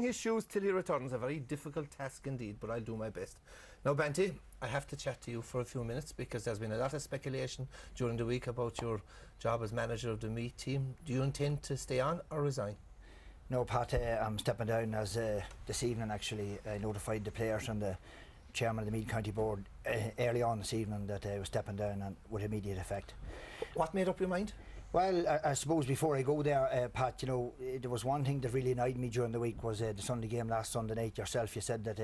His shoes till he returns, a very difficult task indeed, but I'll do my best. Now, Banty, I have to chat to you for a few minutes because there's been a lot of speculation during the week about your job as manager of the Meath team. Do you intend to stay on or resign? No, Pat, I'm stepping down as this evening. Actually, I notified the players and the chairman of the Meath County Board early on this evening that I was stepping down and with immediate effect. What made up your mind? Well, I suppose before I go there, Pat, you know, there was one thing that really annoyed me during the week was the Sunday game last Sunday night. Yourself, you said that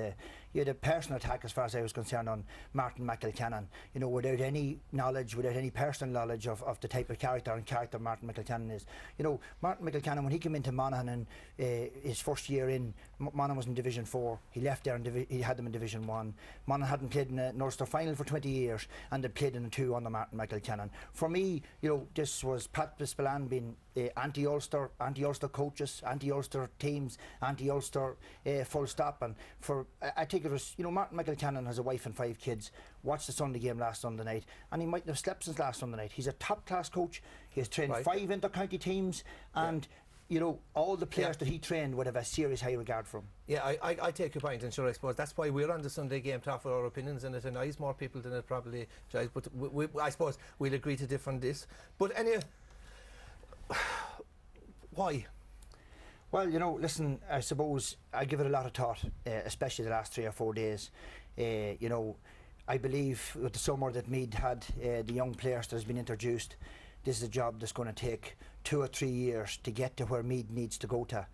you had a personal attack, as far as I was concerned, on Martin McEnaney. You know, without any knowledge, without any personal knowledge of the type of character Martin McEnaney is. You know, Martin McEnaney, when he came into Monaghan in his first year in, Monaghan was in Division 4. He left there and he had them in Division 1. Monaghan hadn't played in a Ulster final for 20 years and they played in the 2 under Martin McEnaney. For me, you know, this was Pat Bispillane being anti-Ulster coaches, anti-Ulster teams, anti-Ulster full stop. And I think it was, you know, Martin McEnaney has a wife and 5 kids, watched the Sunday game last Sunday night, and he mightn't have slept since last Sunday night. He's a top class coach. He has trained 5 inter-county teams, and you know, all the players that he trained would have a serious high regard for him. Yeah, I take your point, and sure, I suppose that's why we're on the Sunday game to offer our opinions, and it annoys more people than it probably does, but I suppose we'll agree to differ on this. But anyway, why? Well, you know, listen, I suppose I give it a lot of thought, especially the last 3 or 4 days. You know, I believe with the summer that Meath had, the young players that has been introduced, this is a job that's going to take 2 or 3 years to get to where Meath needs to go to.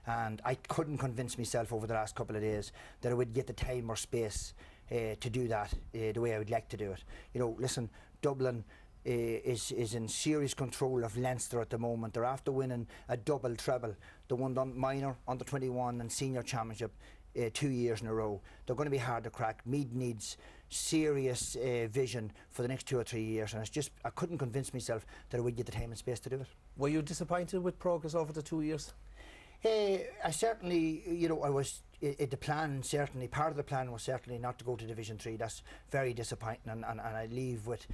And I couldn't convince myself over the last couple of days that I would get the time or space to do that the way I would like to do it. You know, listen, Dublin is in serious control of Leinster at the moment. They're after winning a double treble. They won the minor, under 21 and senior championship 2 years in a row. They're going to be hard to crack. Meath needs serious vision for the next 2 or 3 years, and it's just, I couldn't convince myself that I would get the time and space to do it. Were you disappointed with progress over the 2 years? I certainly, you know, I was, the plan, certainly, part of the plan was certainly not to go to Division 3. That's very disappointing, and I leave with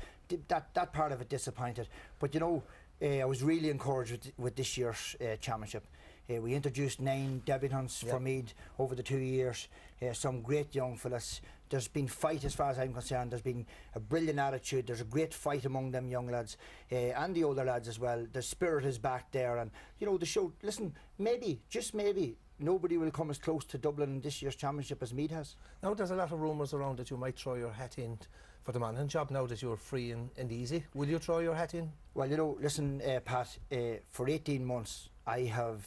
that part of it disappointed. But you know, I was really encouraged with this year's championship. We introduced 9 debutants for Meath over the 2 years, some great young fellas. There's been fight as far as I'm concerned. There's been a brilliant attitude. There's a great fight among them young lads and the older lads as well. The spirit is back there, and you know, the show, listen, maybe, just maybe, nobody will come as close to Dublin in this year's championship as Meath has. Now, there's a lot of rumours around that you might throw your hat in for the Monaghan job now that you're free and easy. Will you throw your hat in? Well, you know, listen, Pat, for 18 months I have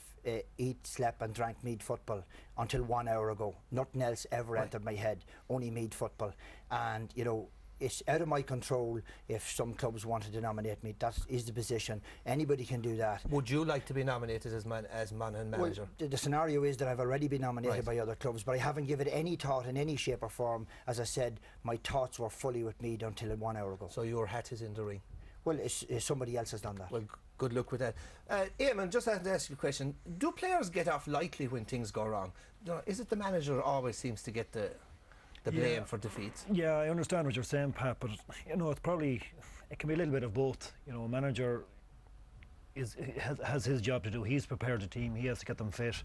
eat, slept and drank Meath football until 1 hour ago. Nothing else ever entered my head, only Meath football. And, you know, it's out of my control if some clubs wanted to nominate me. That is the position. Anybody can do that. Would you like to be nominated as Monaghan manager? Well, the scenario is that I've already been nominated by other clubs, but I haven't given it any thought in any shape or form. As I said, my thoughts were fully with Meath until 1 hour ago. So your hat is in the ring? Well, somebody else has done that. Well, good luck with that. Eamonn, just to ask you a question, do players get off lightly when things go wrong? You know, is it the manager always seems to get the blame for defeats? Yeah, I understand what you're saying, Pat, but you know, it can be a little bit of both. You know, a manager has his job to do. He's prepared the team. He has to get them fit.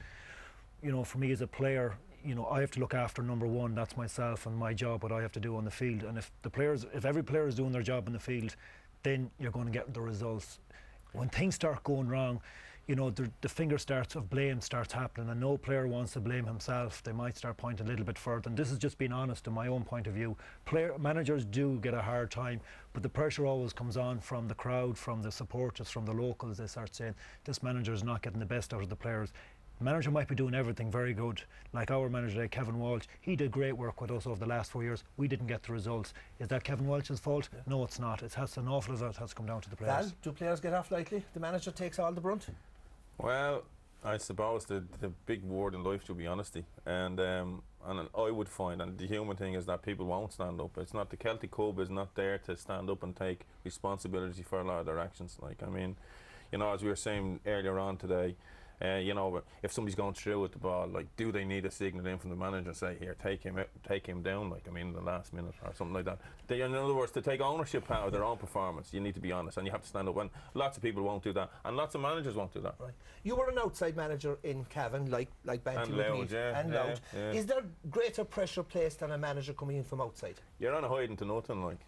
You know, for me as a player, you know, I have to look after number one. That's myself and my job, what I have to do on the field. And if every player is doing their job in the field, then you're going to get the results. When things start going wrong, you know, the finger of blame starts happening, and no player wants to blame himself. They might start pointing a little bit further, and this is just being honest in my own point of view. Managers do get a hard time, but the pressure always comes on from the crowd, from the supporters, from the locals. They start saying, this manager is not getting the best out of the players. The manager might be doing everything very good, like our manager, Kevin Walsh. He did great work with us over the last 4 years. We didn't get the results. Is that Kevin Walsh's fault? Yeah. No, it's not. It has an awful lot of it has to come down to the players. Val, do players get off lightly? The manager takes all the brunt? Well, I suppose the big word in life should be honesty, and I would find, and the human thing is that people won't stand up. It's not, the Celtic Club is not there to stand up and take responsibility for a lot of their actions. Like, I mean, you know, as we were saying earlier on today, You know, if somebody's going through with the ball, like, do they need a signal in from the manager, say, here, take him down, like, I mean, in the last minute or something like that. In other words, to take ownership out of their own performance, you need to be honest, and you have to stand up. And lots of people won't do that, and lots of managers won't do that. Right. You were an outside manager in Cavan, like Banty and Loud, and Loud. Is there greater pressure placed on a manager coming in from outside? You're not hiding to nothing, like.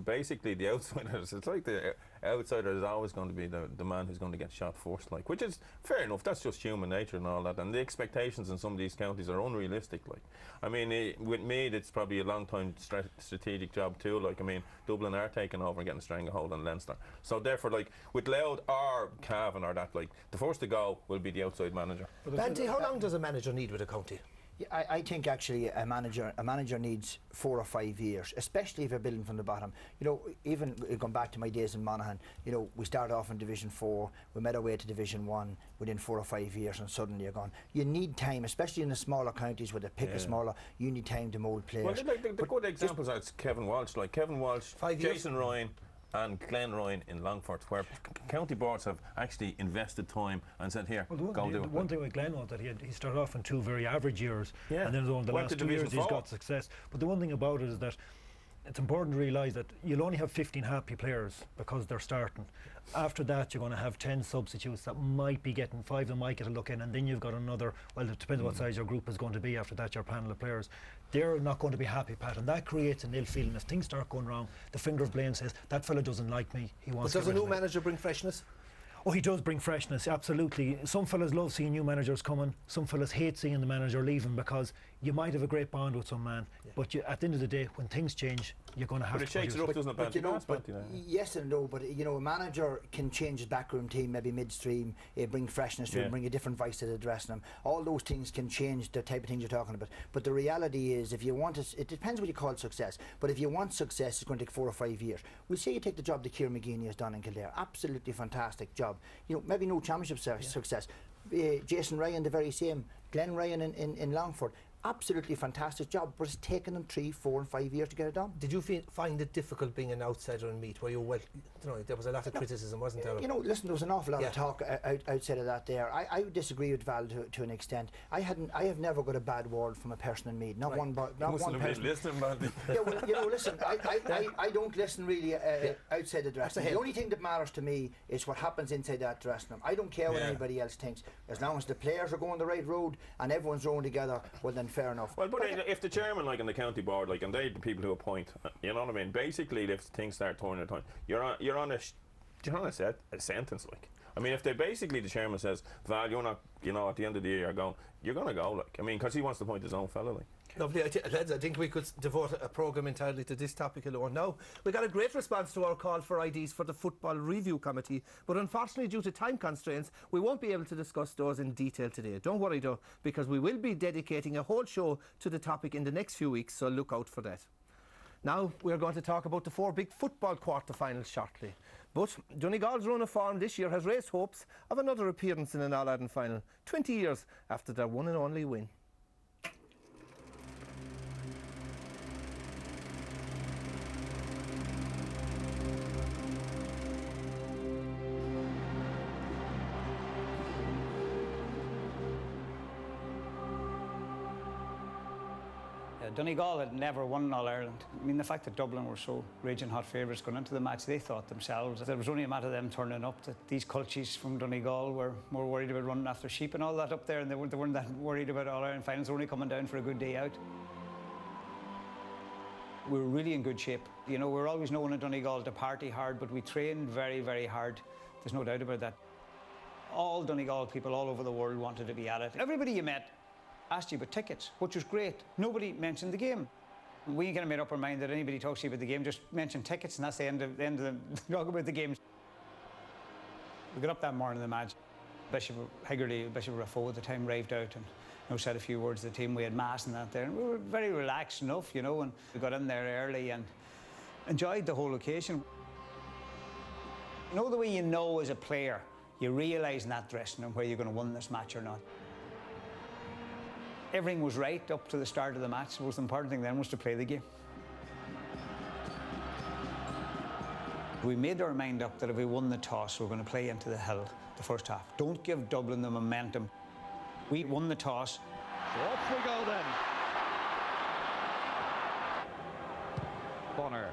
Basically, the outsiders, it's like the outsider is always going to be the man who's going to get shot first, like, which is fair enough. That's just human nature and all that. And the expectations in some of these counties are unrealistic. Like, I mean, with Meath, it's probably a long time strategic job too. Like, I mean, Dublin are taking over and getting a stranglehold on Leinster. So therefore, like, with Louth or Cavan or that, like, the first to go will be the outside manager. Banty, how long does a manager need with a county? Yeah, I think actually a manager needs 4 or 5 years, especially if you're building from the bottom. You know, even going back to my days in Monaghan, you know, we started off in Division 4, we made our way to Division 1 within 4 or 5 years, and suddenly you're gone. You need time, especially in the smaller counties where the pick is smaller. You need time to mould players. Well, the good examples are Kevin Walsh, like Kevin Walsh, Jason Ryan, and Glenn Ryan in Longford, where county boards have actually invested time and said, here, go do it. One thing with Glenn was that he started off in 2 very average years, and then over the last 2 years he's got success. But the one thing about it is that it's important to realise that you'll only have 15 happy players because they're starting. After that, you're going to have 10 substitutes that might be getting 5 that might get a look in, and then you've got another, well, it depends what size your group is going to be after that, your panel of players. They're not going to be happy, Pat, and that creates an ill feeling. If things start going wrong, the finger of blame says, that fella doesn't like me, he wants to. But does a new manager bring freshness? Oh, he does bring freshness, absolutely. Some fellas love seeing new managers coming, some fellas hate seeing the manager leaving, because you might have a great bond with some man, but at the end of the day, when things change, you're going to have to. But it shakes it up, doesn't it, Banty? Yes and no, but you know, a manager can change his backroom team maybe midstream, bring freshness to it, bring a different voice to the dressing room. All those things can change the type of things you're talking about. But the reality is, if you want it depends what you call success. But if you want success, it's going to take 4 or 5 years. We say you take the job that Kieran McEnaney has done in Kildare, absolutely fantastic job. You know, maybe no championship success. Jason Ryan, the very same. Glenn Ryan in Longford. Absolutely fantastic job, but it's taken them 3, 4 and 5 years to get it done. Did you find it difficult being an outsider in Meath, where you there was a lot of criticism, wasn't there? You know, listen, there was an awful lot of talk outside of that there. I would disagree with Val to an extent. I have never got a bad word from a person in Meath, not one person. Listening, Banty. Yeah, well, you know, listen, I don't listen really outside the dressing room. The only thing that matters to me is what happens inside that dressing room. I don't care what anybody else thinks. As long as the players are going the right road and everyone's rowing together, well then fair enough. Well, but if the chairman, like in the county board, like, and they the people who appoint, you know what I mean? Basically, if things start turning at time, you're on a sentence, like. I mean, if the chairman says, Val, you're not, you know, at the end of the year you're going to go, like. I mean, because he wants to appoint his own fella, like. Lovely, lads. I think we could devote a programme entirely to this topic alone. Now, we got a great response to our call for IDs for the Football Review Committee, but unfortunately, due to time constraints, we won't be able to discuss those in detail today. Don't worry though, because we will be dedicating a whole show to the topic in the next few weeks, so look out for that. Now, we're going to talk about the 4 big football quarter-finals shortly. But Donegal's run of form this year has raised hopes of another appearance in an All-Ireland final, 20 years after their one and only win. Donegal had never won All-Ireland. I mean, the fact that Dublin were so raging hot favourites going into the match, they thought themselves that it was only a matter of them turning up, that these culchies from Donegal were more worried about running after sheep and all that up there, and they weren't that worried about All-Ireland finals, only coming down for a good day out. We were really in good shape. You know, we're always known in Donegal to party hard, but we trained very, very hard. There's no doubt about that. All Donegal people all over the world wanted to be at it. Everybody you met asked you about tickets, which was great. Nobody mentioned the game. We kind of made up our mind that anybody talks to you about the game, just mention tickets, and that's the end of the talk about the games. We got up that morning of the match. Bishop Higgerty, Bishop Raffo at the time, raved out and said a few words to the team. We had mass and that there, and we were very relaxed enough, you know, and we got in there early and enjoyed the whole occasion. You know the way you know as a player, you realise in that dressing room where you're going to win this match or not. Everything was right up to the start of the match. The most important thing then was to play the game. We made our mind up that if we won the toss, we were going to play into the hill the first half. Don't give Dublin the momentum. We won the toss. So off we go then. Bonner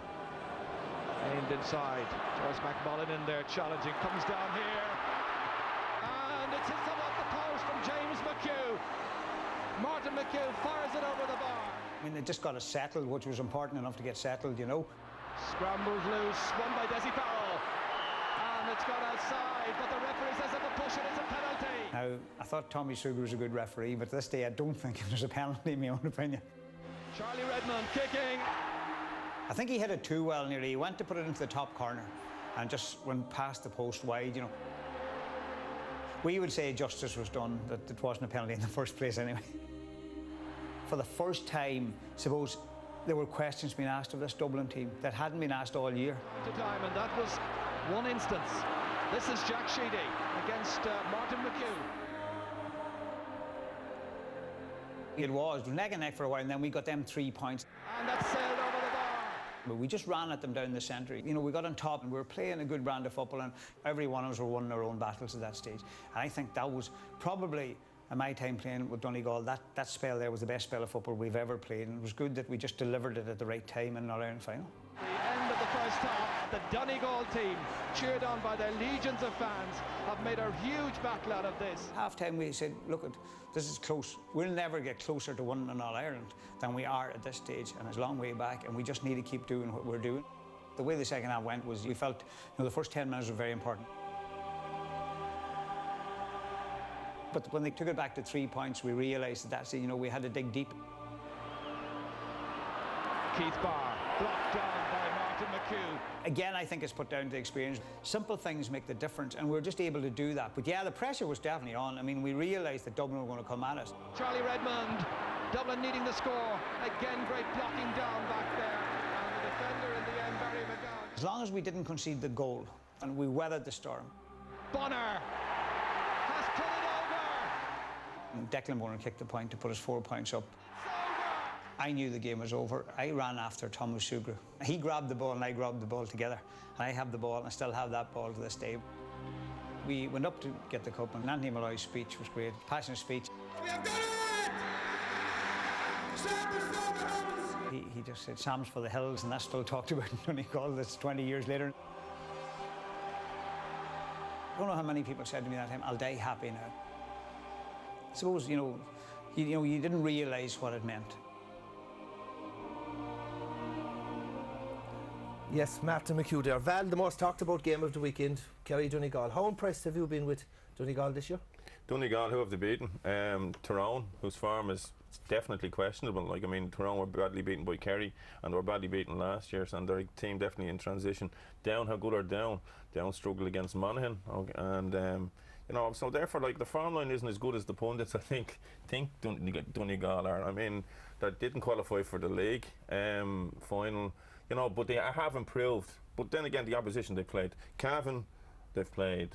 aimed inside. Joyce McMullen in there challenging. Comes down here. And it's hit off the post from James McHugh. Martin McHugh fires it over the bar. I mean, they just got it settled, which was important enough to get settled, you know. Scrambles loose, won by Desi Farrell. And it's gone outside, but the referee says if a push it, it's a penalty. Now, I thought Tommy Sugar was a good referee, but to this day I don't think there's a penalty in my own opinion. Charlie Redmond kicking. I think he hit it too well nearly. He went to put it into the top corner and just went past the post wide, you know. We would say justice was done, that it wasn't a penalty in the first place anyway. For the first time, suppose, there were questions being asked of this Dublin team that hadn't been asked all year. Time, and that was one instance. This is Jack Sheedy against Martin McHugh. It was neck and neck for a while, and then we got them 3 points. And that's sailed over the bar. But we just ran at them down the centre. You know, we got on top and we were playing a good brand of football, and every one of us were winning our own battles at that stage. And I think that was probably, in my time playing with Donegal, that spell there was the best spell of football we've ever played, and it was good that we just delivered it at the right time in an All-Ireland final. The end of the first half, the Donegal team, cheered on by their legions of fans, have made a huge battle out of this. Half-time we said, look, this is close. We'll never get closer to winning an All-Ireland than we are at this stage, and it's a long way back, and we just need to keep doing what we're doing. The way the second half went was we felt, you know, the first 10 minutes were very important. But when they took it back to 3 points, we realised that that's it, you know, we had to dig deep. Keith Barr, blocked down by Martin McHugh. Again, I think it's put down to experience. Simple things make the difference, and we're just able to do that. But yeah, the pressure was definitely on. I mean, we realised that Dublin were going to come at us. Charlie Redmond, Dublin needing the score. Again, great blocking down back there. And the defender in the end, Barry McGowan. As long as we didn't concede the goal, and we weathered the storm. Bonner has put it over. And Declan Bonner kicked the point to put us 4 points up. I knew the game was over. I ran after Thomas Sugar. He grabbed the ball and I grabbed the ball together. And I have the ball and I still have that ball to this day. We went up to get the cup, and Anthony Malloy's speech was great. Passionate speech. We have done it! Sam is for the hills! He just said, Sam's for the hills, and that's still talked about in Donegal. That's 20 years later. I don't know how many people said to me that time, I'll die happy now. I suppose, you didn't realise what it meant. Yes, Martin McHugh there. Val, the most talked about game of the weekend, Kerry Donegal. How impressed have you been with Donegal this year? Donegal, who have they beaten? Tyrone, whose form is definitely questionable. Like, I mean, Tyrone were badly beaten by Kerry and were badly beaten last year, and their team definitely in transition. Down, how good are Down? Down struggled against Monaghan, and so therefore, like, the form line isn't as good as the pundits, I think Donegal are. I mean, they didn't qualify for the league final, but they have improved. But then again, the opposition they played, Cavan, they've played,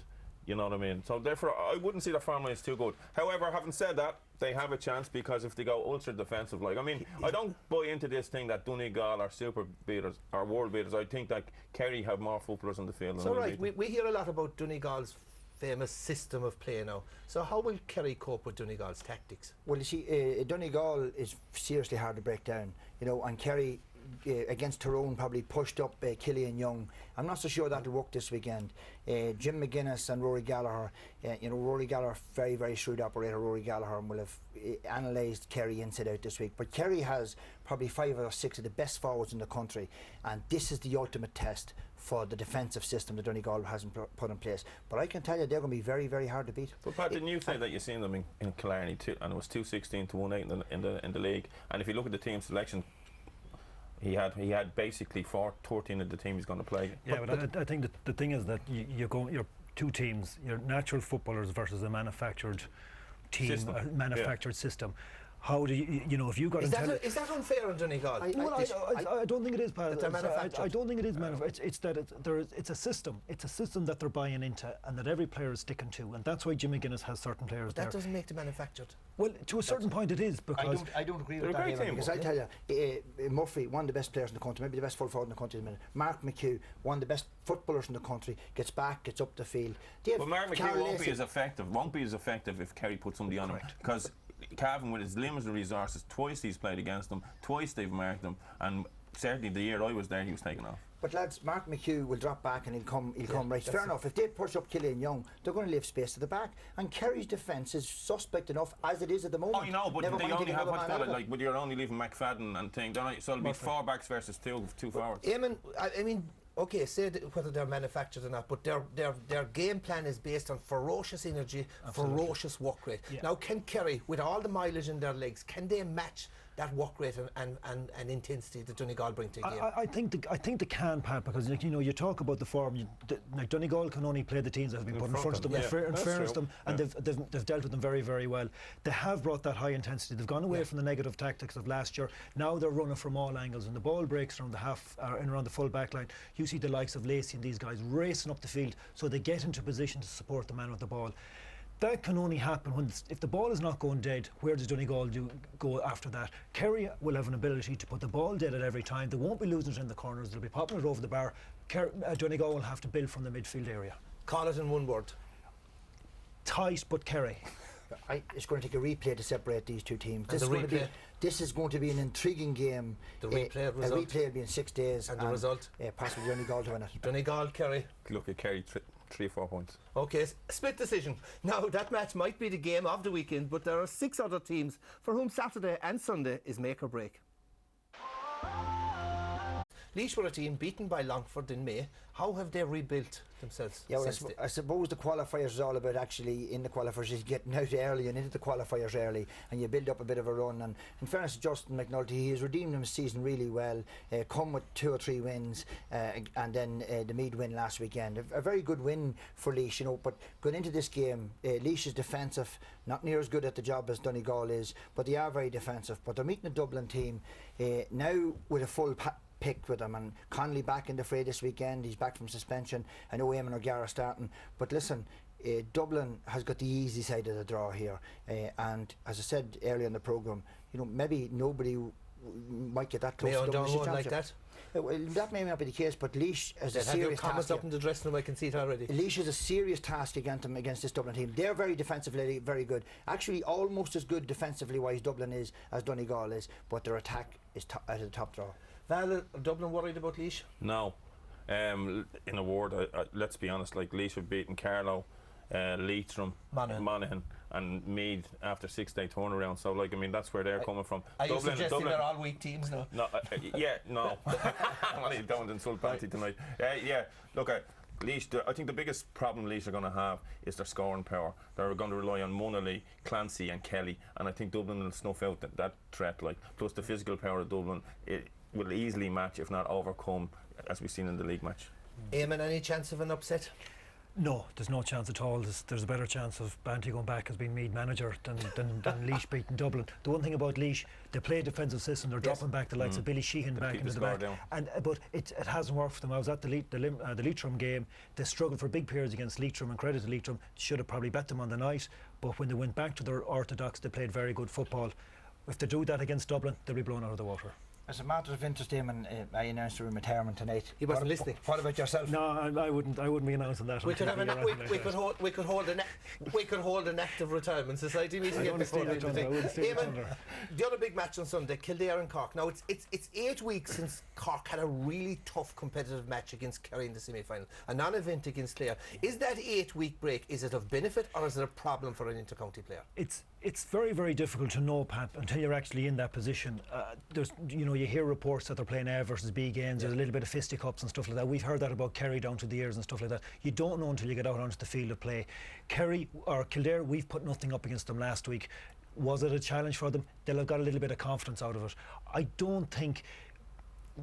you know what I mean? So therefore, I wouldn't see the form line is too good. However, having said that, they have a chance, because if they go ultra defensive, like, I mean, I don't buy into this thing that Donegal are super beaters or world beaters. I think that Kerry have more footballers on the field. So right, we hear a lot about Donegal's famous system of play now. So how will Kerry cope with Donegal's tactics? Well, you see, Donegal is seriously hard to break down, and Kerry against Tyrone probably pushed up Killian Young. I'm not so sure that'll work this weekend. Jim McGuinness and Rory Gallagher, Rory Gallagher, very, very shrewd operator, Rory Gallagher, will have analysed Kerry inside out this week. But Kerry has probably 5 or 6 of the best forwards in the country, and this is the ultimate test for the defensive system that Donegal hasn't put in place. But I can tell you, they're going to be very, very hard to beat. But Pat, didn't you say that you seen them in Killarney too, and it was 216 to 18 in the league? And if you look at the team selection, he had basically 13 of the team he's going to play. Yeah, but I think that the thing is that you're two teams, your natural footballers versus a manufactured team, system. A manufactured system. how do you know if you got Is that unfair on Donegal? I don't think it is, Pat. That they're manufactured. I don't think it is manufactured. It's that it's a system. It's a system that they're buying into and that every player is sticking to, and that's why Jim McGuinness has certain players That there. doesn't make them manufactured. Well, to a certain point it is, because I don't agree They're with a that, great Eamonn, team, because I tell you, Murphy, one of the best players in the country, maybe the best full forward in the country at the minute. Mark McHugh, one of the best footballers in the country, gets back, gets up the field. But Mark McHugh won't be as effective if Kerry put somebody on him, because Cavan, with his limited resources, twice he's played against them, twice they've marked him, and certainly the year I was there he was taken off. But lads, Mark McHugh will drop back and he'll come right. Fair enough. If they push up Killian Young, they're going to leave space to the back. And Kerry's defence is suspect enough as it is at the moment. Oh, you know, but Never they mind only taking have another what's man called out it, like, but you're only leaving McFadden and things. So it'll be 4 backs versus two forwards. Eamonn, I mean, okay, say whether they're manufactured or not, but their game plan is based on ferocious energy, ferocious work rate. Yeah. Now, can Kerry, with all the mileage in their legs, can they match that work rate and intensity that Donegal bring to the game? I think they can, Pat, because you talk about the form. Like Donegal can only play the teams that have been put in front of them. In fairness to them, and they've dealt with them very, very well. They have brought that high intensity. They've gone away from the negative tactics of last year. Now they're running from all angles, and the ball breaks around the half and around the full back line. You see the likes of Lacey and these guys racing up the field, so they get into position to support the man with the ball. That can only happen if the ball is not going dead. Where does Donegal go after that? Kerry will have an ability to put the ball dead at every time. They won't be losing it in the corners. They'll be popping it over the bar. Donegal will have to build from the midfield area. Call it in one word. Tight, but Kerry. It's going to take a replay to separate these two teams. This is going to be an intriguing game. The replay result. A replay will be in 6 days. And the result? Possibly Donegal to win it. Donegal, Kerry. Look at Kerry, 3 or 4 points. Okay, split decision. Now, that match might be the game of the weekend, but there are 6 other teams for whom Saturday and Sunday is make or break. Laois were a team beaten by Longford in May. How have they rebuilt themselves? Yeah, well, I suppose the qualifiers is all about actually in the qualifiers is getting out early and into the qualifiers early, and you build up a bit of a run. And in fairness to Justin McNulty, he has redeemed his season really well. Come with 2 or 3 wins, and then the Meath win last weekend. A very good win for Laois, But going into this game, Laois is defensive, not near as good at the job as Donegal is, but they are very defensive. But they're meeting a Dublin team now with a full picked with him, and Connolly back in the fray this weekend. He's back from suspension. I know Eamonn O'Gara starting, but listen, Dublin has got the easy side of the draw here, and as I said earlier in the programme, maybe nobody might get that close to Dublin like that. Well, that may not be the case, but Laois has a serious task. Up in the dressing room, I can see it already. Laois has a serious task against this Dublin team. They're very defensively very good. Actually, almost as good defensively wise Dublin is as Donegal is, but their attack is out of the top draw. Val, are Dublin worried about Laois? No. In a word, let's be honest, like Laois have beaten Carlow, Leitrim, Monaghan and Meath after 6-day turnaround. So, like, I mean, that's where they're coming from. Are you suggesting they're all weak teams now? No, no. I don't insult Banty tonight. Yeah, look, Laois, I think the biggest problem Laois are going to have is their scoring power. They're going to rely on Munnelly, Clancy and Kelly, and I think Dublin will snuff out that threat. Like, plus the physical power of Dublin, it will easily match, if not overcome, as we've seen in the league match. Eamonn, any chance of an upset? No, there's no chance at all. There's a better chance of Banty going back as being Meath manager than Laois beating Dublin. The one thing about Laois, they play a defensive system. They're dropping back the likes of Billy Sheehan back into the back, but it hasn't worked for them. I was at the Leitrim game. They struggled for big periods against Leitrim, and credit to Leitrim, should have probably bet them on the night. But when they went back to their orthodox, they played very good football. If they do that against Dublin, they'll be blown out of the water. As a matter of interest, Eamonn, I announced your retirement tonight. He wasn't listening. What about yourself? No, I wouldn't be announcing that. We could hold an active retirement society meeting again before the other big match on Sunday, Kildare and Cork. Now it's 8 weeks since Cork had a really tough competitive match against Kerry in the semi-final, a non-event against Clare. Is that 8-week break, is it of benefit or is it a problem for an inter-county player? It's very, very difficult to know, Pat, until you're actually in that position. You hear reports that they're playing A versus B games. There's a little bit of fisticuffs and stuff like that. We've heard that about Kerry down to the years and stuff like that. You don't know until you get out onto the field of play. Kerry or Kildare, we've put nothing up against them last week. Was it a challenge for them? They'll have got a little bit of confidence out of it. I don't think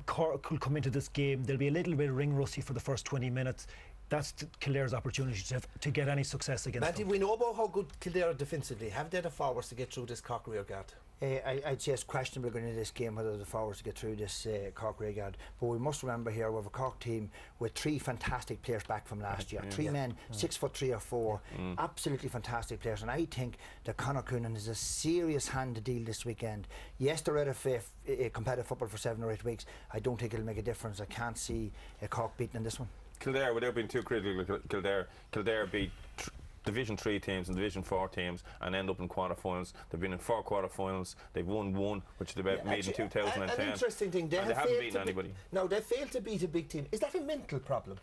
Cork will come into this game. They'll be a little bit ring rusty for the first 20 minutes. that's Kildare's opportunity to get any success against Banty, them. we know about how good Kildare are defensively. Have they the forwards to get through this Cork rearguard? I'd say it's questionable going into this game whether the forwards to get through this Cork rearguard. But we must remember here we have a Cork team with 3 fantastic players back from last year. 3 men, 6'3" or 4, absolutely fantastic players. And I think that Conor Coonan is a serious hand to deal this weekend. Yes, they're out of competitive football for 7 or 8 weeks. I don't think it'll make a difference. I can't see Cork beating in this one. Kildare, without being too critical, Kildare beat Division 3 teams and Division 4 teams and end up in quarterfinals. They've been in 4 quarterfinals. They've won 1, which they made in 2010. An interesting thing, they haven't beaten anybody. No, they failed to beat a big team. Is that a mental problem?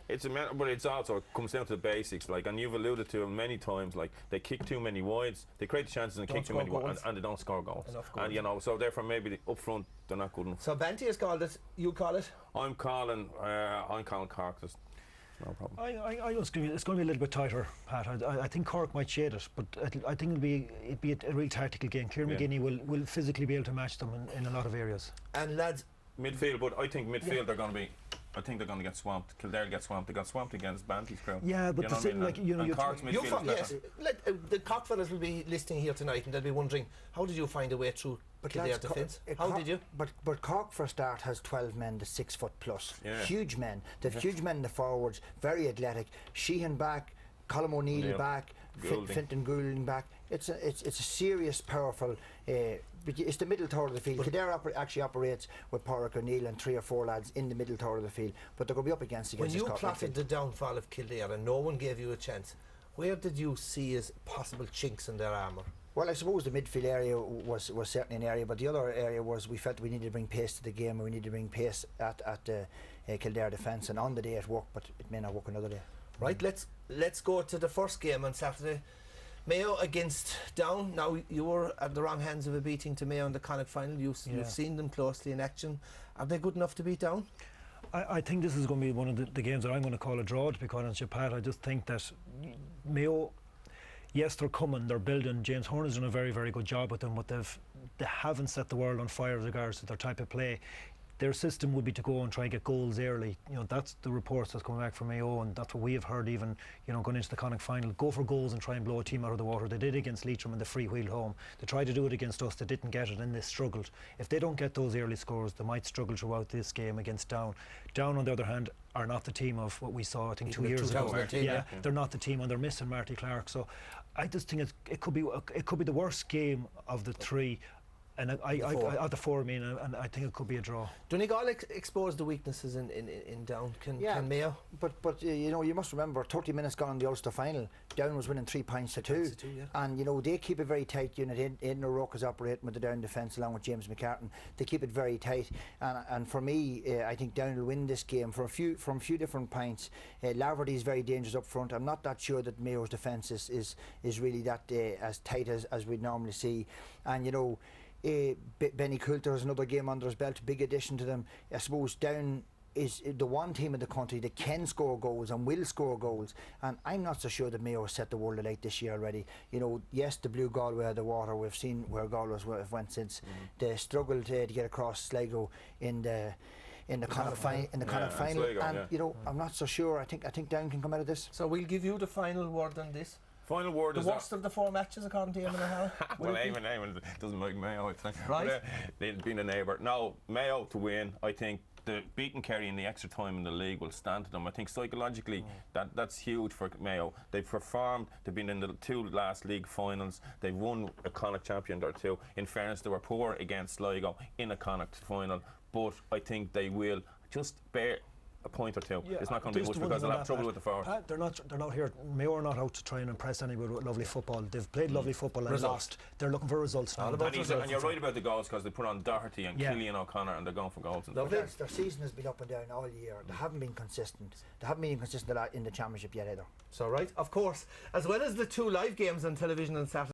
It's but it's also comes down to the basics, like, and you've alluded to it many times. Like, they kick too many wides, they create the chances and kick too many wides, and they don't score goals. And you know, so therefore maybe up front they're not good enough. So Banty has called it. You call it? I'm calling Cork. There's no problem. It's going to be a little bit tighter, Pat. I think Cork might shade it, but I think it'd be a real tactical game. Clare McEnaney will physically be able to match them in a lot of areas. And lads, midfield, but I think midfield they're going to be. I think they're going to get swamped. Kildare get swamped. They got swamped against Banty's crowd. Yeah, but the thing, like, you know, Cork's midfield is better. Yes, the Cork fellas will be listening here tonight and they'll be wondering, how did you find a way through Kildare defence? How did you? But Cork, for a start, has 12 men to 6 foot plus. Yeah. Huge men. They've huge men in the forwards, very athletic. Sheehan back, Colm O'Neill back, Fintan Goulding back. It's a serious, powerful. It's the middle third of the field. Kildare actually operates with Pádraig O'Neill and 3 or 4 lads in the middle third of the field, but they're going to be up against When you Cork plotted midfield. the downfall of Kildare and no one gave you a chance, where did you see as possible chinks in their armour? Well, I suppose the midfield area was certainly an area, but the other area was we felt we needed to bring pace to the game, and we needed to bring pace at Kildare defence, and on the day it worked, but it may not work another day. Right, let's go to the first game on Saturday. Mayo against Down. Now, you were at the wrong hands of a beating to Mayo in the Connacht final. You've seen them closely in action. Are they good enough to beat Down? I think this is going to be one of the games that I'm going to call a draw, to be quite honest with you, Pat. I just think that Mayo, yes, they're coming, they're building. James Horn has done a very, very good job with them, but they haven't set the world on fire with regards to their type of play. Their system would be to go and try and get goals early. You know, that's the reports that's coming back from Mayo, and that's what we have heard even, you know, going into the Connacht final. Go for goals and try and blow a team out of the water. They did against Leitrim in the free-wheel home. They tried to do it against us, they didn't get it, and they struggled. If they don't get those early scores, they might struggle throughout this game against Down. Down, on the other hand, are not the team of what we saw, I think, 2 years ago. They're not the team, and they're missing Marty Clark. So I just think it could be the worst game of the 3. And at the 4, I mean, and I think it could be a draw. Donegal exposed the weaknesses in Down. Can Mayo? But you know, you must remember 30 minutes gone in the Ulster final, Down was winning 3 points to 2. And you know, they keep a very tight unit. Aidan O'Rourke is operating with the Down defence along with James McCartan. They keep it very tight, and for me, I think Down will win this game from a few different points. Laverty is very dangerous up front. I'm not that sure that Mayo's defence is really that as tight as we'd normally see. And you know, Benny Coulter has another game under his belt, big addition to them. I suppose Down is the one team in the country that can score goals and will score goals, and I'm not so sure that Mayo has set the world alight this year already. You know, yes, the blue Galway out of the water. We've seen where Galway have went since. They struggled to get across Sligo in the Connacht final, Sligo, and you know, I'm not so sure. I think Down can come out of this. So we'll give you the final word on this. Final word is the worst of the 4 matches, according to Eamonn and Hal. Well, Eamonn doesn't like Mayo, I think. Right. They've been a neighbour. No, Mayo to win. I think the beating Kerry in the extra time in the league will stand to them. I think psychologically that's huge for Mayo. They've performed. They've been in the 2 last league finals. They've won a Connacht champion or 2. In fairness, they were poor against Sligo in a Connacht final, but I think they will just bear a point or 2. It's not going to be much because they'll have trouble with the forward. They're not here. Mayo are not out to try and impress anybody with lovely football. They've played lovely football and lost. They're looking for results now. And you're right about the goals, because they put on Doherty and Killian O'Connor and they're going for goals. Their season has been up and down all year. They haven't been consistent. They haven't been consistent in the championship yet either. So right, of course, as well as the 2 live games on television on Saturday.